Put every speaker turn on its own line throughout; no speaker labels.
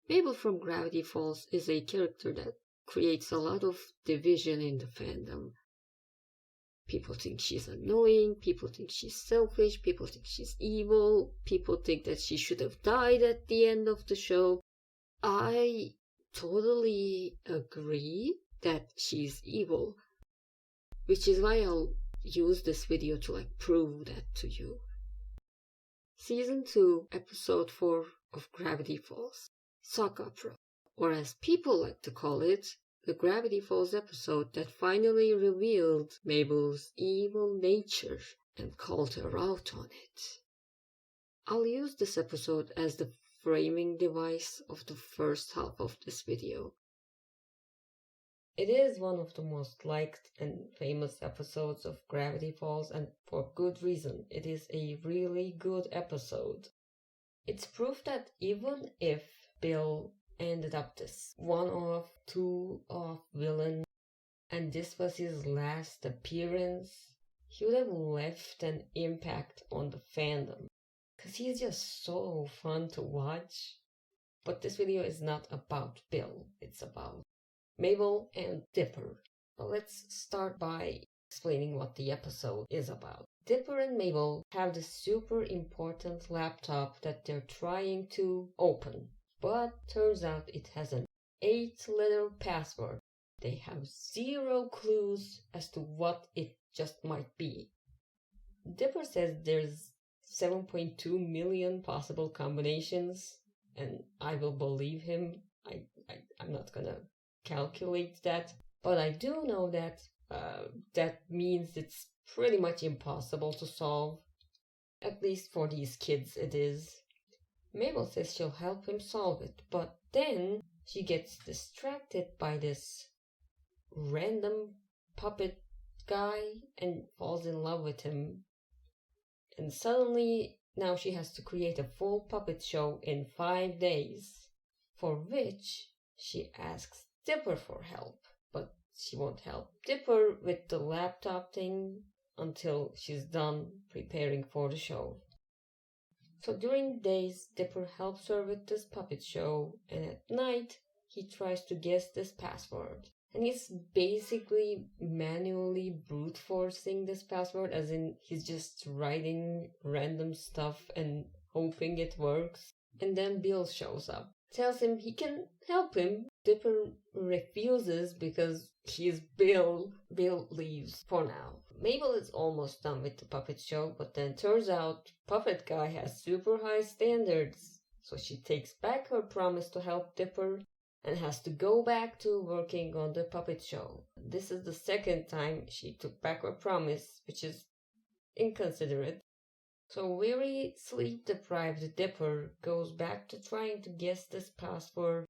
Mabel from Gravity Falls is a character that creates a lot of division in the fandom. People think she's annoying, people think she's selfish, people think she's evil, people think that she should have died at the end of the show. I totally agree that she's evil, which is why I'll use this video to prove that to you. Season 2, Episode 4 of Gravity Falls, Sock Opera, or as people like to call it, the Gravity Falls episode that finally revealed Mabel's evil nature and called her out on it. I'll use this episode as the framing device of the first half of this video. It is one of the most liked and famous episodes of Gravity Falls, and for good reason. It is a really good episode. It's proof that even if Bill ended up this one-off, two-off villain, and this was his last appearance, he would have left an impact on the fandom. Because he's just so fun to watch. But this video is not about Bill, it's about Mabel and Dipper. But let's start by explaining what the episode is about. Dipper and Mabel have this super important laptop that they're trying to open. But turns out it has an 8-letter password. They have 0 clues as to what it just might be. Dipper says there's 7.2 million possible combinations, and I will believe him. I'm not gonna calculate that, but I do know that that means it's pretty much impossible to solve. At least for these kids it is. Mabel says she'll help him solve it, but then she gets distracted by this random puppet guy and falls in love with him. And suddenly, now she has to create a full puppet show in 5 days, for which she asks Dipper for help. But she won't help Dipper with the laptop thing until she's done preparing for the show. So during days, Dipper helps her with this puppet show, and at night, he tries to guess this password. And he's basically manually brute forcing this password, as in he's just writing random stuff and hoping it works. And then Bill shows up, tells him he can help him. Dipper refuses because he's Bill. Bill leaves for now. Mabel is almost done with the puppet show, but then turns out Puppet Guy has super high standards. So she takes back her promise to help Dipper and has to go back to working on the puppet show. This is the second time she took back her promise, which is inconsiderate. So weary, sleep-deprived Dipper goes back to trying to guess this password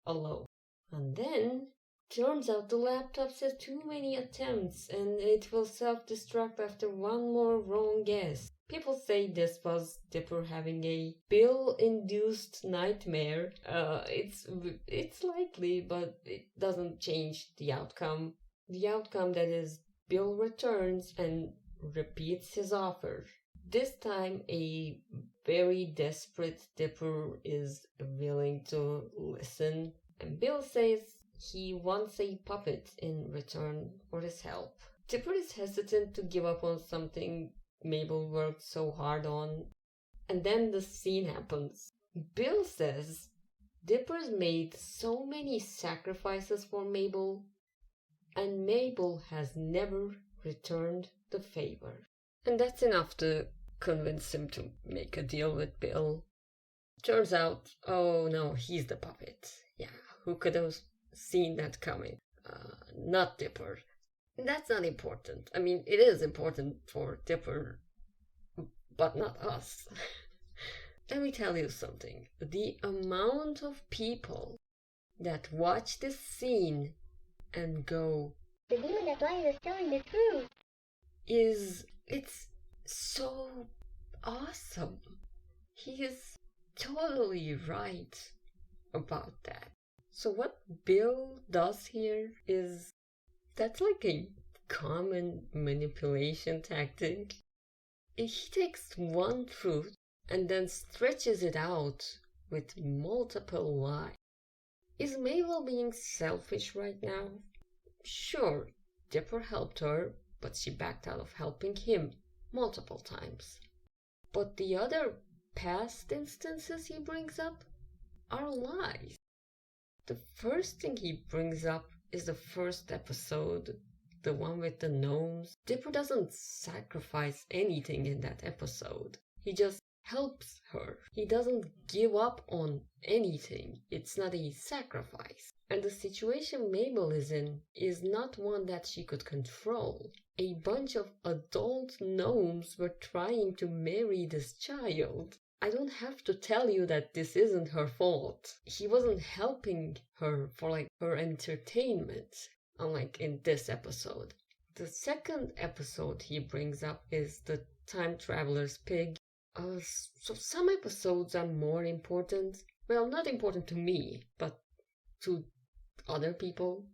alone. And then, turns out the laptop says too many attempts and it will self-destruct after one more wrong guess. People say this was Dipper having a Bill-induced nightmare. It's likely, but it doesn't change the outcome. The outcome that is Bill returns and repeats his offer. This time, a very desperate Dipper is willing to listen, and Bill says he wants a puppet in return for his help. Dipper is hesitant to give up on something Mabel worked so hard on, and then the scene happens. Bill says Dipper's made so many sacrifices for Mabel, and Mabel has never returned the favor. And that's enough to convince him to make a deal with Bill. Turns out, oh no, he's the puppet. Yeah, who could have seen that coming? Not Dipper. That's not important. I mean, it is important for Dipper, but not us. Let me tell you something. The amount of people that watch this scene and go,
"The demon that lies is telling the truth,"
it's so awesome. He is totally right about that. So what Bill does here is, that's like a common manipulation tactic. He takes one truth and then stretches it out with multiple lies. Is Mabel being selfish right now? Sure, Dipper helped her, but she backed out of helping him multiple times. But the other past instances he brings up are lies. The first thing he brings up is the first episode, the one with the gnomes. Dipper doesn't sacrifice anything in that episode. He just helps her. He doesn't give up on anything. It's not a sacrifice. And the situation Mabel is in is not one that she could control. A bunch of adult gnomes were trying to marry this child. I don't have to tell you that this isn't her fault. He wasn't helping her for her entertainment, unlike in this episode. The second episode he brings up is the time traveler's pig. So some episodes are more important. Well, not important to me, but to other people.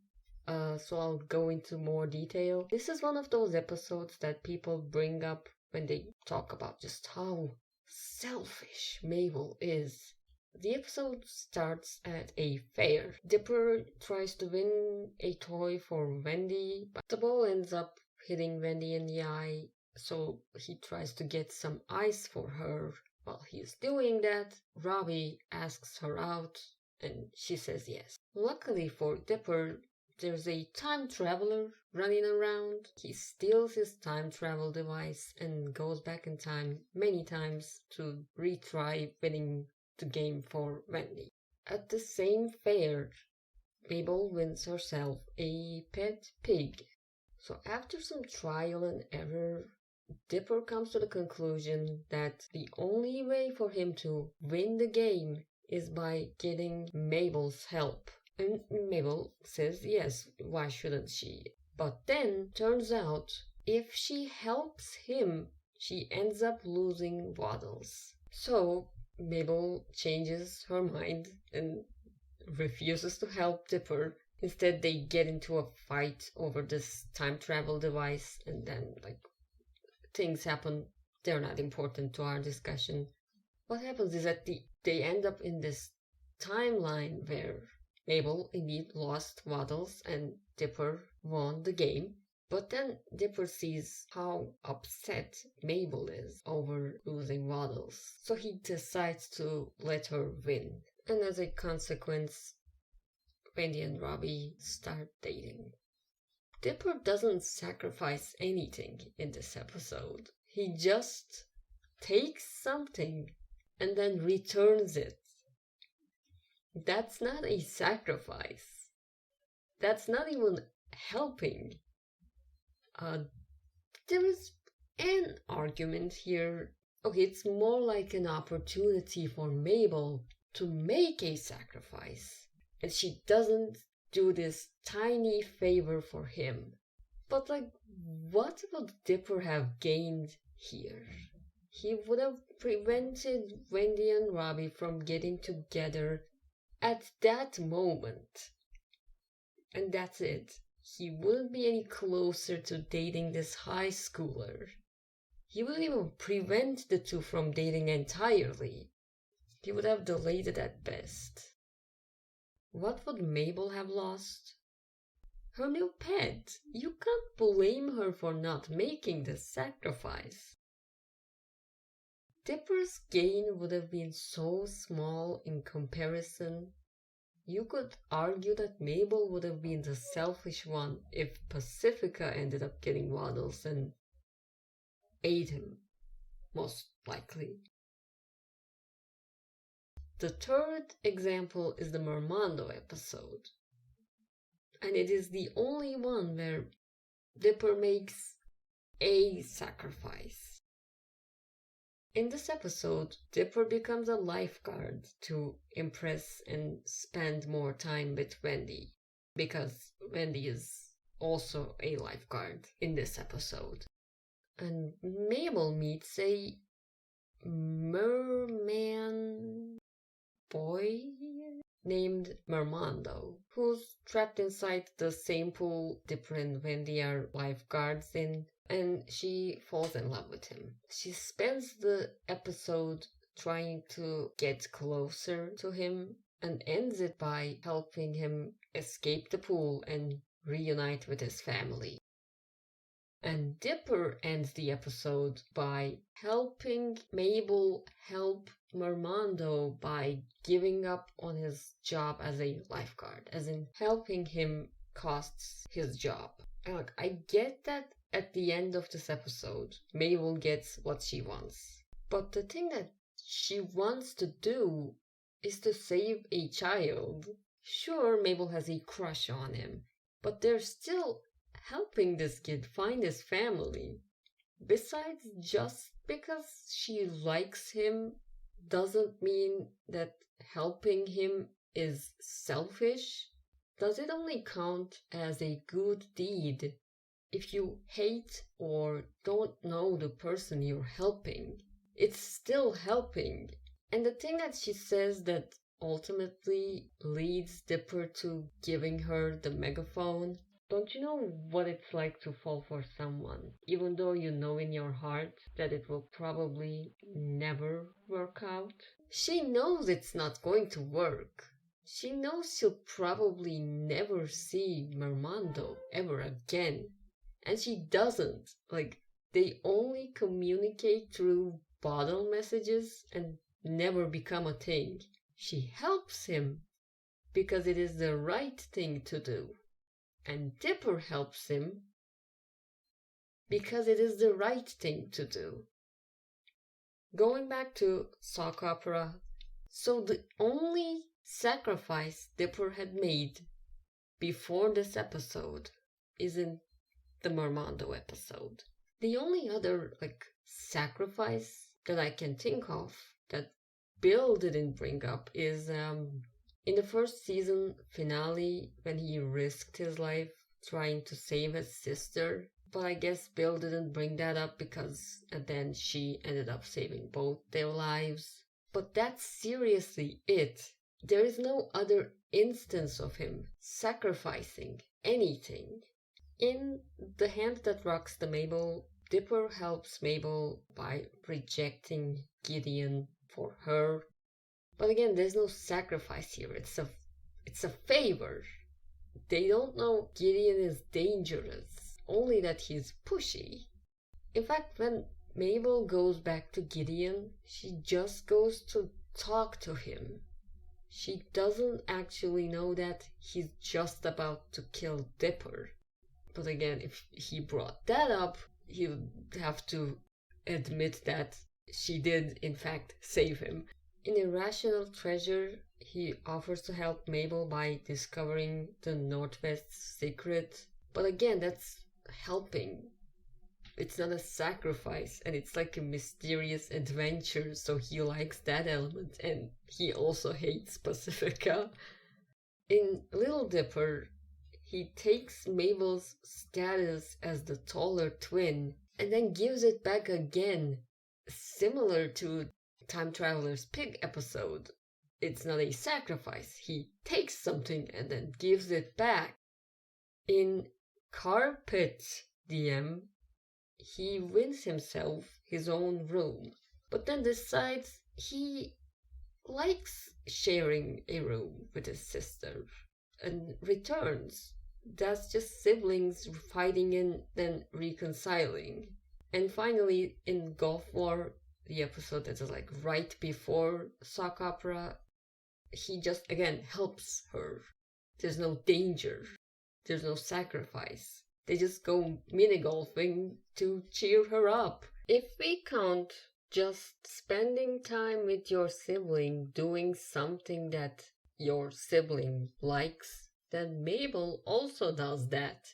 So I'll go into more detail. This is one of those episodes that people bring up when they talk about just how selfish Mabel is. The episode starts at a fair. Dipper tries to win a toy for Wendy, but the ball ends up hitting Wendy in the eye, so he tries to get some ice for her. While he's doing that, Robbie asks her out, and she says yes. Luckily for Dipper, there's a time traveler running around. He steals his time travel device and goes back in time many times to retry winning the game for Wendy. At the same fair, Mabel wins herself a pet pig. So after some trial and error, Dipper comes to the conclusion that the only way for him to win the game is by getting Mabel's help. And Mabel says yes, why shouldn't she? But then turns out if she helps him, she ends up losing Waddles. So Mabel changes her mind and refuses to help Dipper. Instead, they get into a fight over this time travel device, and then things happen. They're not important to our discussion. What happens is that they end up in this timeline where Mabel indeed lost Waddles and Dipper won the game. But then Dipper sees how upset Mabel is over losing Waddles. So he decides to let her win. And as a consequence, Wendy and Robbie start dating. Dipper doesn't sacrifice anything in this episode. He just takes something and then returns it. That's not a sacrifice. That's not even helping. There is an argument here. Okay, it's more like an opportunity for Mabel to make a sacrifice. And she doesn't do this tiny favor for him. But what would Dipper have gained here? He would have prevented Wendy and Robbie from getting together at that moment. And that's it. He wouldn't be any closer to dating this high schooler. He wouldn't even prevent the two from dating entirely. He would have delayed it at best. What would Mabel have lost? Her new pet. You can't blame her for not making the sacrifice. Dipper's gain would have been so small in comparison. You could argue that Mabel would have been the selfish one if Pacifica ended up getting Waddles and ate him, most likely. The third example is the Mermando episode. And it is the only one where Dipper makes a sacrifice. In this episode, Dipper becomes a lifeguard to impress and spend more time with Wendy, because Wendy is also a lifeguard in this episode. And Mabel meets a merman boy named Mermando, who's trapped inside the same pool Dipper and Wendy are lifeguards in, and she falls in love with him. She spends the episode trying to get closer to him and ends it by helping him escape the pool and reunite with his family. And Dipper ends the episode by helping Mabel help Mermando by giving up on his job as a lifeguard, as in helping him costs his job. And look, I get that at the end of this episode, Mabel gets what she wants. But the thing that she wants to do is to save a child. Sure, Mabel has a crush on him, but they're still helping this kid find his family. Besides, just because she likes him doesn't mean that helping him is selfish. Does it only count as a good deed if you hate or don't know the person you're helping? It's still helping. And the thing that she says that ultimately leads Dipper to giving her the megaphone. Don't you know what it's like to fall for someone, even though you know in your heart that it will probably never work out? She knows it's not going to work. She knows she'll probably never see Mermando ever again. And she doesn't. They only communicate through bottle messages and never become a thing. She helps him because it is the right thing to do. And Dipper helps him because it is the right thing to do. Going back to sock opera, so the only sacrifice Dipper had made before this episode is in the Mermando episode. The only other sacrifice that I can think of that Bill didn't bring up is in the first season finale, when he risked his life trying to save his sister. But I guess Bill didn't bring that up because then she ended up saving both their lives. But that's seriously it. There is no other instance of him sacrificing anything. In The Hand That Rocks the Mabel, Dipper helps Mabel by rejecting Gideon for her. But again, there's no sacrifice here. It's a favor. They don't know Gideon is dangerous, only that he's pushy. In fact, when Mabel goes back to Gideon, she just goes to talk to him. She doesn't actually know that he's just about to kill Dipper. But again, if he brought that up, he would have to admit that she did in fact save him. In Irrational Treasure, he offers to help Mabel by discovering the Northwest's secret. But again, that's helping. It's not a sacrifice, and it's like a mysterious adventure, so he likes that element, and he also hates Pacifica. In Little Dipper, he takes Mabel's status as the taller twin, and then gives it back again, similar to Time Traveler's Pig episode. It's not a sacrifice. He takes something and then gives it back. In Carpet DM, he wins himself his own room, but then decides he likes sharing a room with his sister and returns. That's just siblings fighting and then reconciling. And finally, in Gulf War, the episode that is right before sock opera, he just again helps her. There's no danger. There's no sacrifice. They just go mini-golfing to cheer her up. If we count just spending time with your sibling doing something that your sibling likes, then Mabel also does that.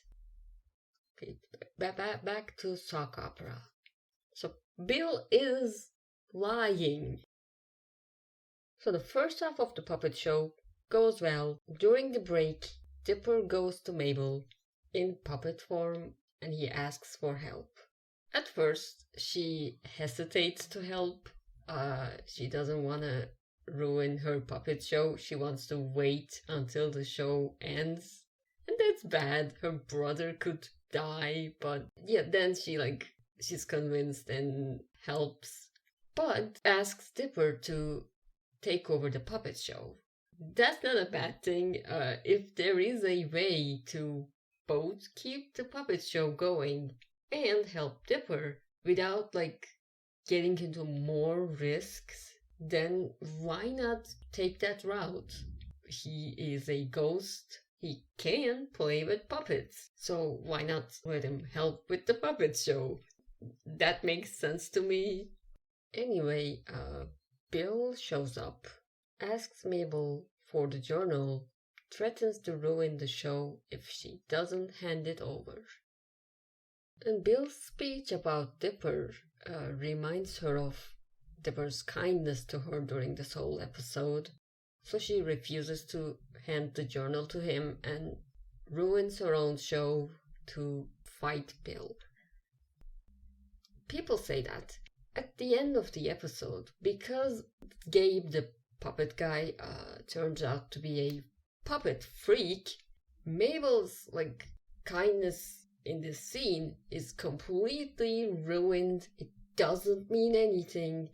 Okay, back to sock opera. So Bill is lying. So the first half of the puppet show goes well. During the break, Dipper goes to Mabel in puppet form and he asks for help. At first, she hesitates to help. She doesn't want to ruin her puppet show. She wants to wait until the show ends. And that's bad. Her brother could die, but yeah, then she's convinced and helps. But asks Dipper to take over the puppet show. that's not a bad thing. If there is a way to both keep the puppet show going and help Dipper without getting into more risks, then why not take that route? He is a ghost. He can play with puppets. So why not let him help with the puppet show? That makes sense to me. Anyway, Bill shows up, asks Mabel for the journal, threatens to ruin the show if she doesn't hand it over. And Bill's speech about Dipper reminds her of Dipper's kindness to her during this whole episode, so she refuses to hand the journal to him and ruins her own show to fight Bill. People say that at the end of the episode, because Gabe, the puppet guy, turns out to be a puppet freak, Mabel's kindness in this scene is completely ruined. It doesn't mean anything.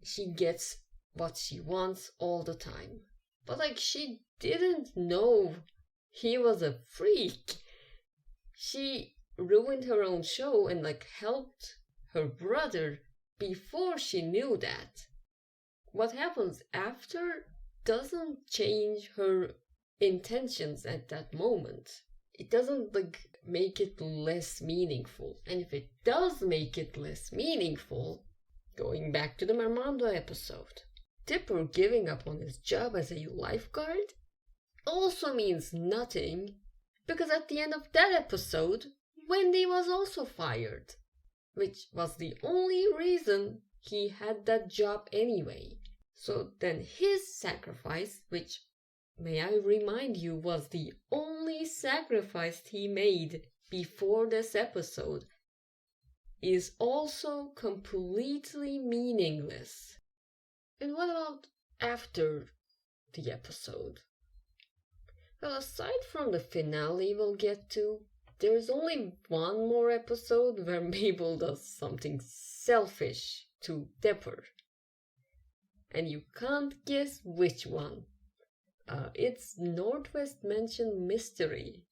She gets what she wants all the time. But she didn't know he was a freak. She ruined her own show and helped her brother before she knew that. What happens after doesn't change her intentions at that moment. It doesn't make it less meaningful. And if it does make it less meaningful, going back to the Armando episode, Dipper giving up on his job as a lifeguard also means nothing, because at the end of that episode, Wendy was also fired, which was the only reason he had that job anyway. So then his sacrifice, which, may I remind you, was the only sacrifice he made before this episode, is also completely meaningless. And what about after the episode? Well, aside from the finale we'll get to, there's only one more episode where Mabel does something selfish to Dipper. And you can't guess which one. It's Northwest Mansion Mystery.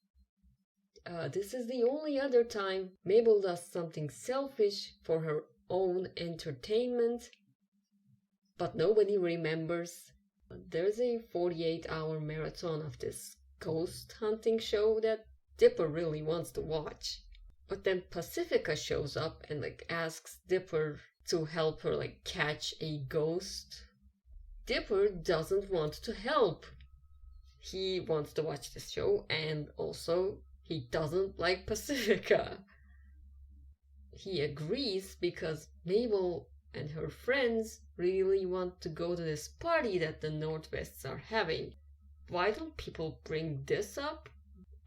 This is the only other time Mabel does something selfish for her own entertainment, but nobody remembers. There's a 48-hour marathon of this ghost hunting show that Dipper really wants to watch. But then Pacifica shows up and asks Dipper to help her catch a ghost. Dipper doesn't want to help. He wants to watch this show, and also he doesn't like Pacifica. He agrees because Mabel and her friends really want to go to this party that the Northwests are having. Why don't people bring this up?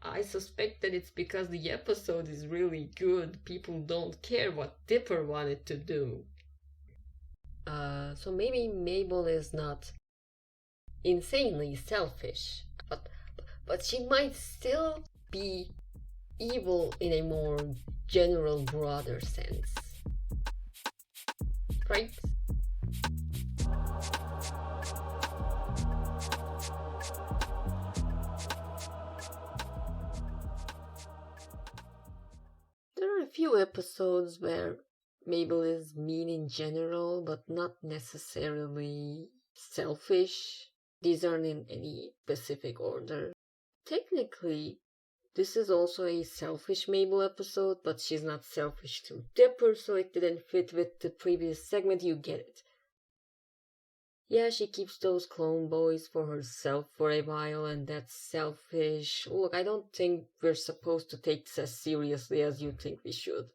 I suspect that it's because the episode is really good. People don't care what Dipper wanted to do. So maybe Mabel is not insanely selfish, but she might still be evil in a more general, broader sense. Right? There are a few episodes where Mabel is mean in general, but not necessarily selfish. These aren't in any specific order. Technically, this is also a selfish Mabel episode, but she's not selfish to Dipper, so it didn't fit with the previous segment. You get it. Yeah, she keeps those clone boys for herself for a while, and that's selfish. Look, I don't think we're supposed to take this as seriously as you think we should.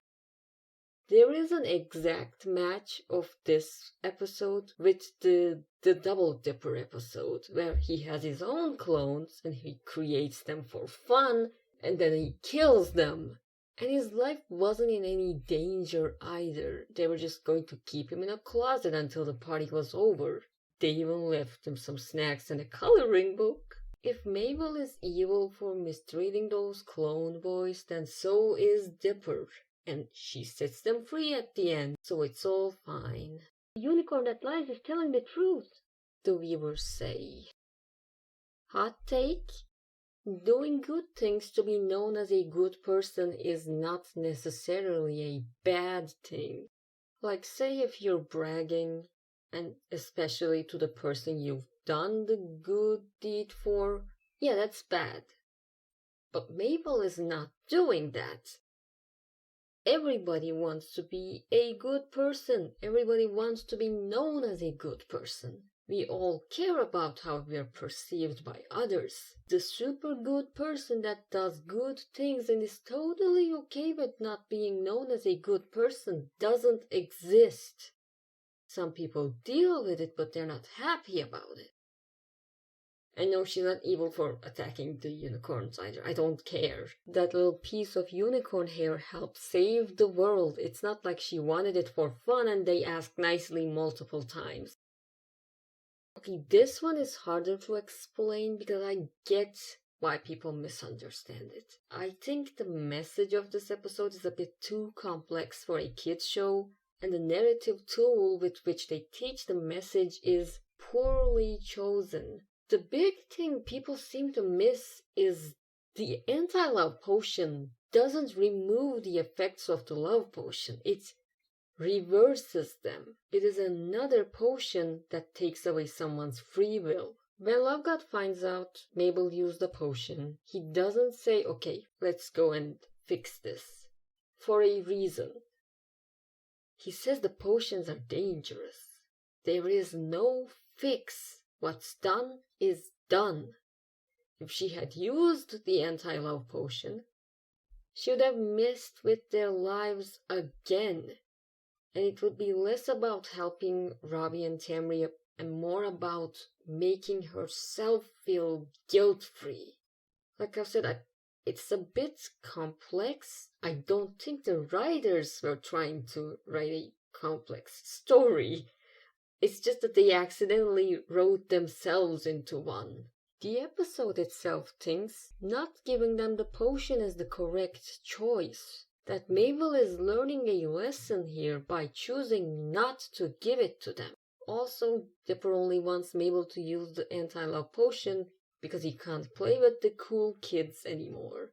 There is an exact match of this episode with the Double Dipper episode, where he has his own clones and he creates them for fun, and then he kills them. And his life wasn't in any danger either. They were just going to keep him in a closet until the party was over. They even left him some snacks and a coloring book. If Mabel is evil for mistreating those clone boys, then so is Dipper. And she sets them free at the end, so it's all fine.
The unicorn that lies is telling the truth,
the viewers say. Hot take? Doing good things to be known as a good person is not necessarily a bad thing. Like, say if you're bragging, and especially to the person you've done the good deed for, yeah, that's bad. But Mabel is not doing that. Everybody wants to be a good person. Everybody wants to be known as a good person. We all care about how we're perceived by others. The super good person that does good things and is totally okay with not being known as a good person doesn't exist. Some people deal with it, but they're not happy about it. I know she's not evil for attacking the unicorns either. I don't care. That little piece of unicorn hair helped save the world. It's not like she wanted it for fun and they asked nicely multiple times. Okay, this one is harder to explain because I get why people misunderstand it. I think the message of this episode is a bit too complex for a kids show, and the narrative tool with which they teach the message is poorly chosen. The big thing people seem to miss is the anti-love potion doesn't remove the effects of the love potion. It reverses them. It is another potion that takes away someone's free will. When Lovegood finds out Mabel used the potion, he doesn't say, okay, let's go and fix this. For a reason. He says the potions are dangerous. There is no fix. What's done is done. If she had used the anti-love potion, she would have messed with their lives again. And it would be less about helping Robbie and Tamri and more about making herself feel guilt-free. Like I've said, it's a bit complex. I don't think the writers were trying to write a complex story. It's just that they accidentally wrote themselves into one. The episode itself thinks not giving them the potion is the correct choice. That Mabel is learning a lesson here by choosing not to give it to them. Also, Dipper only wants Mabel to use the anti-love potion because he can't play with the cool kids anymore.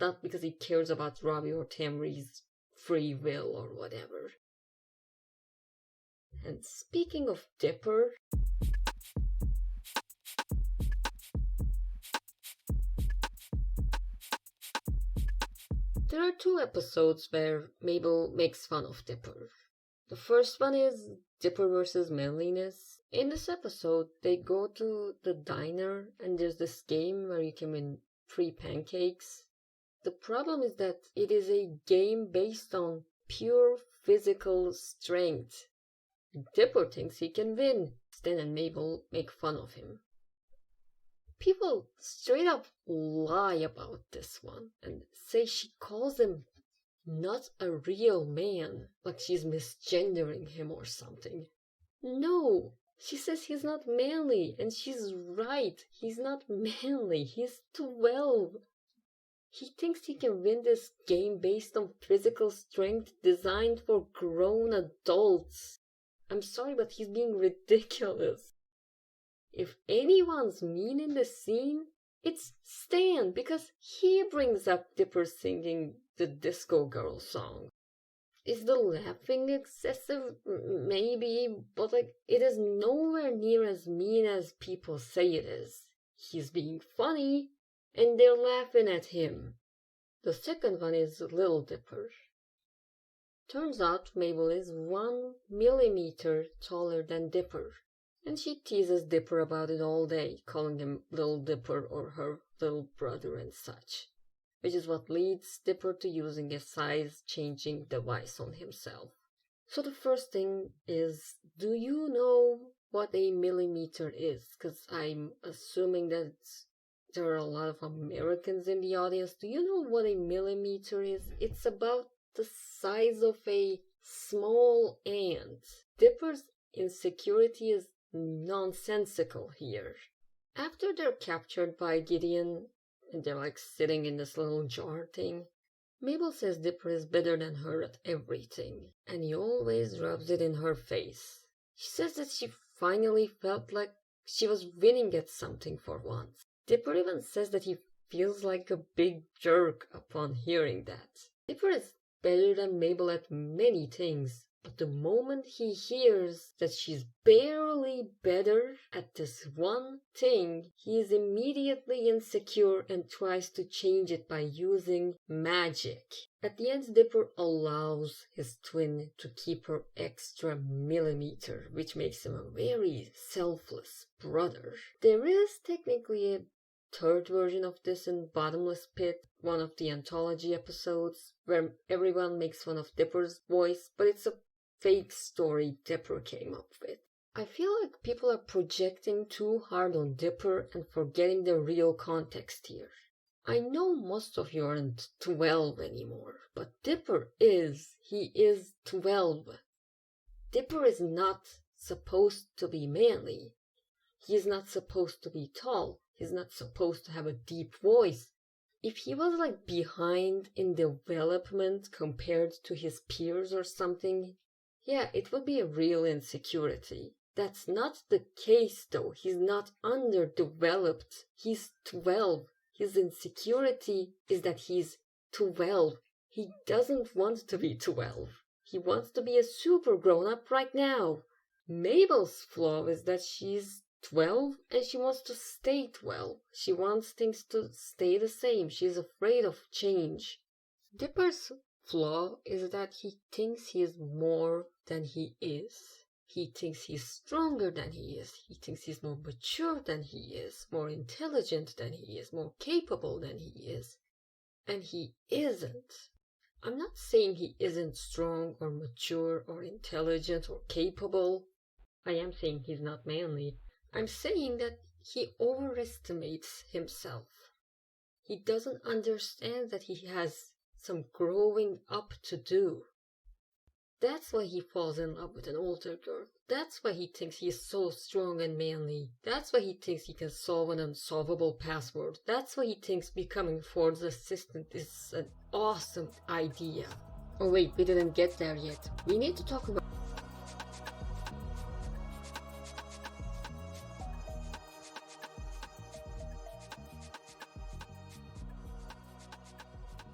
Not because he cares about Robbie or Tamri's free will or whatever. And speaking of Dipper, there are two episodes where Mabel makes fun of Dipper. The first one is Dipper versus manliness. In this episode, they go to the diner and there's this game where you can win free pancakes. The problem is that it is a game based on pure physical strength. Dipper thinks he can win. Stan and Mabel make fun of him. People straight up lie about this one and say she calls him not a real man, like she's misgendering him or something. No, she says he's not manly, and she's right. He's not manly. He's 12. He thinks he can win this game based on physical strength designed for grown adults. I'm sorry, but he's being ridiculous. If anyone's mean in the scene, it's Stan, because he brings up Dipper singing the Disco Girl song. Is the laughing excessive? Maybe, but it is nowhere near as mean as people say it is. He's being funny, and they're laughing at him. The second one is Little Dipper. Turns out Mabel is 1 millimeter taller than Dipper, and she teases Dipper about it all day, calling him Little Dipper or her little brother and such, which is what leads Dipper to using a size-changing device on himself. So the first thing is, do you know what a millimeter is? Because I'm assuming that there are a lot of Americans in the audience. Do you know what a millimeter is? It's about the size of a small ant. Dipper's insecurity is nonsensical here. After they're captured by Gideon, and they're sitting in this little jar thing, Mabel says Dipper is better than her at everything, and he always rubs it in her face. She says that she finally felt like she was winning at something for once. Dipper even says that he feels like a big jerk upon hearing that. Dipper is better than Mabel at many things, but the moment he hears that she's barely better at this one thing, he is immediately insecure and tries to change it by using magic. At the end, Dipper allows his twin to keep her extra millimeter, which makes him a very selfless brother. There is technically a third version of this in Bottomless Pit, one of the anthology episodes, where everyone makes fun of Dipper's voice, but it's a fake story Dipper came up with. I feel like people are projecting too hard on Dipper and forgetting the real context here. I know most of you aren't 12 anymore, but Dipper is. He is 12. Dipper is not supposed to be manly. He is not supposed to be tall. He's not supposed to have a deep voice. If he was like behind in development compared to his peers or something, yeah, it would be a real insecurity. That's not the case though. He's not underdeveloped. He's 12. His insecurity is that he's 12. He doesn't want to be 12. He wants to be a super grown-up right now. Mabel's flaw is that she's 12 and she wants to stay 12. She wants things to stay the same. She's afraid of change. Dipper's flaw is that he thinks he is more than he is. He thinks he's stronger than he is. He thinks he's more mature than he is, more intelligent than he is, more capable than he is. And he isn't. I'm not saying he isn't strong or mature or intelligent or capable. I am saying he's not manly. I'm saying that he overestimates himself. He doesn't understand that he has some growing up to do. That's why he falls in love with an older girl. That's why he thinks he's so strong and manly. That's why he thinks he can solve an unsolvable password. That's why he thinks becoming Ford's assistant is an awesome idea. Oh wait, we didn't get there yet. We need to talk about...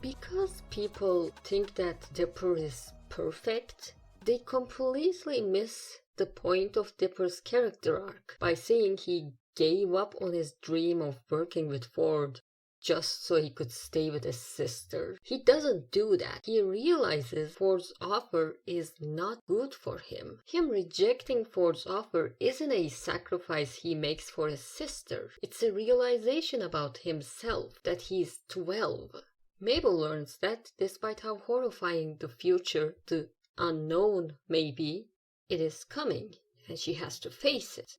Because people think that Dipper is perfect, they completely miss the point of Dipper's character arc by saying he gave up on his dream of working with Ford just so he could stay with his sister. He doesn't do that. He realizes Ford's offer is not good for him. Him rejecting Ford's offer isn't a sacrifice he makes for his sister. It's a realization about himself that he's 12. Mabel learns that despite how horrifying the future, the unknown may be, it is coming, and she has to face it.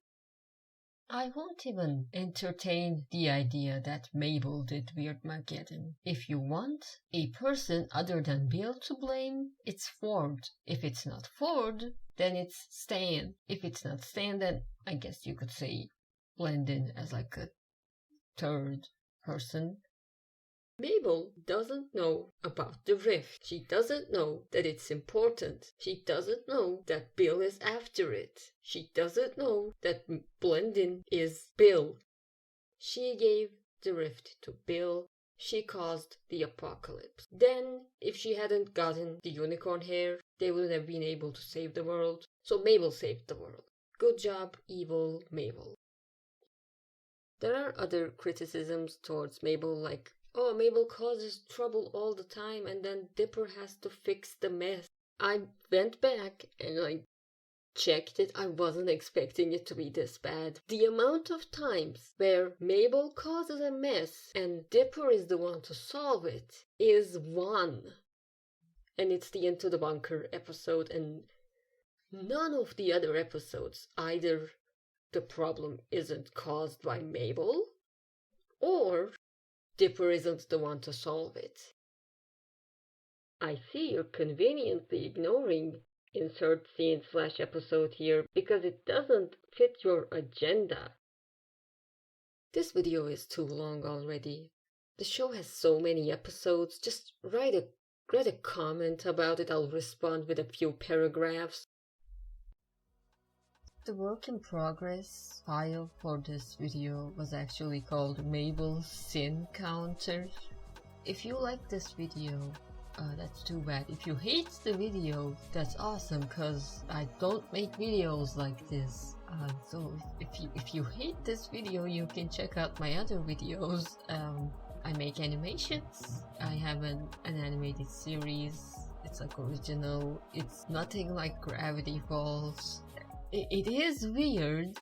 I won't even entertain the idea that Mabel did Weirdmageddon. If you want a person other than Bill to blame, it's Ford. If it's not Ford, then it's Stan. If it's not Stan, then I guess you could say blend in as like a third person. Mabel doesn't know about the rift. She doesn't know that it's important. She doesn't know that Bill is after it. She doesn't know that Blendin is Bill. She gave the rift to Bill. She caused the apocalypse. Then, if she hadn't gotten the unicorn hair, they wouldn't have been able to save the world. So Mabel saved the world. Good job, evil Mabel. There are other criticisms towards Mabel, like, oh, Mabel causes trouble all the time and then Dipper has to fix the mess. I went back and I checked it. I wasn't expecting it to be this bad. The amount of times where Mabel causes a mess and Dipper is the one to solve it is one. And it's the Into the Bunker episode, and none of the other episodes, either the problem isn't caused by Mabel or Dipper isn't the one to solve it. I see you're conveniently ignoring insert scene/episode here because it doesn't fit your agenda. This video is too long already. The show has so many episodes. Just write a comment about it. I'll respond with a few paragraphs. The work in progress file for this video was actually called Mabel's Sin Counter. If you like this video, that's too bad. If you hate the video, that's awesome, cause I don't make videos like this. So if you hate this video, you can check out my other videos. I make animations. I have an animated series. It's like original. It's nothing like Gravity Falls. It is weird,